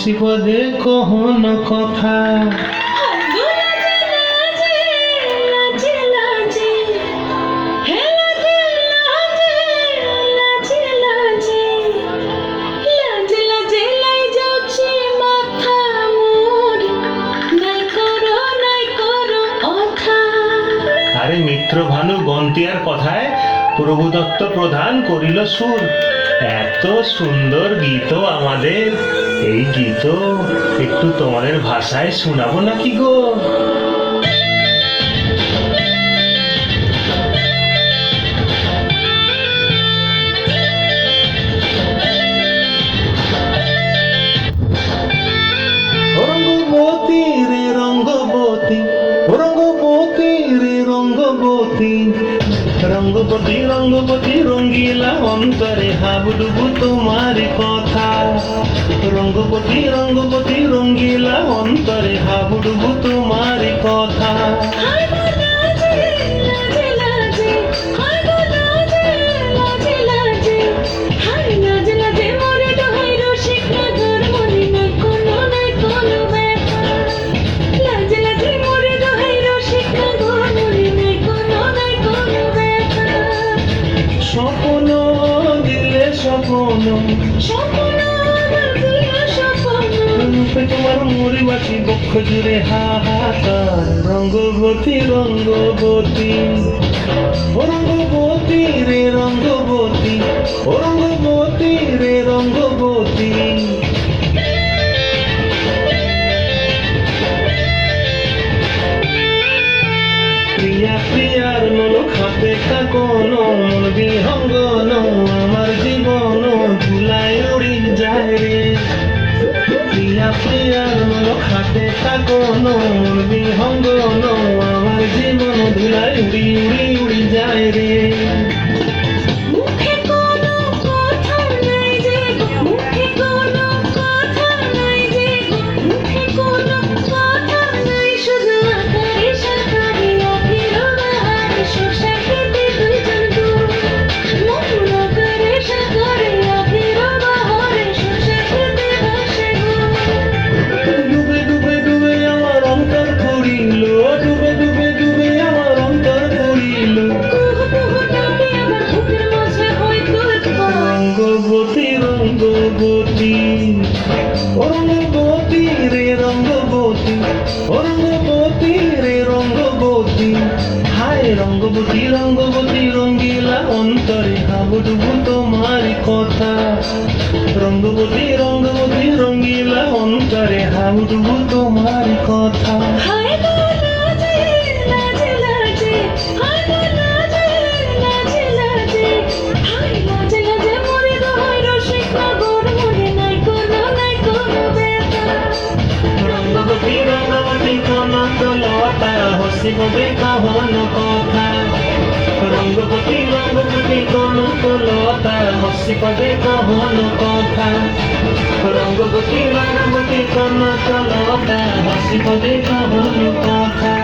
হসি পদে কহন কথা। আরে মিত্র ভানু গন্তিয়ার কথায় প্রভুদত্ত প্রধান করিল সুর। এত সুন্দর গীত আমাদের, এই গীত একটু তোমাদের ভাষায় শোনাবো নাকি গো? রঙ্গবতী রে রঙ্গবতী, রঙ্গবতী রে রঙ্গবতী, রঙ্গবতী রঙ্গবতী রঙ্গিলা অন্তরে হাবুডুবু তোমার কথা। রঙ্গবতী রঙ্গবতী রঙ্গিলা অন্তরে হাবুডুবু তোমার কথা। স্বপ্ন দিলে স্বপ্ন, রূপে তোমার মরিবাসী বক্ষ জুড়ে হাহাকার। রঙ্গবতী রঙ্গবতী, ও রঙ্গবতী রে রঙ্গবতী, ও রঙ্গবতী রে রঙ্গবতী। প্রিয়া প্রিয়ার নল খাতে কাকন, মন বিহঙ্গন আমার জীবন ধুলায় উড়ি যায় রে। প্রিয়া প্রিয়ার নল খাতে কাকন, মন বিহঙ্গন আমার জীবন ধুলায় উড়ি উড়ি উড়ি যায় রে। রঙ্গবতী রঙ্গবতী, ও রঙ্গবতী রে রঙ্গবতী, ও রঙ্গবতী রে রঙ্গবতী। হায় রঙ্গবতী রঙ্গবতী রঙ্গিলা অন্তরে হাবুডুবু তোমার কথা। রঙ্গবতী রঙ্গবতী রঙ্গিলা অন্তরে হাবুডুবু তোমার কথা। রঙ্গবতী রঙ্গবতী কনক লতা হসি পদে কহন কথা। রঙ্গবতী রঙ্গবতী কনক লতা হসি পদে কহন কথা। রঙ্গবতী রঙ্গবতী কনক লতা হসি পদে কহন কথা।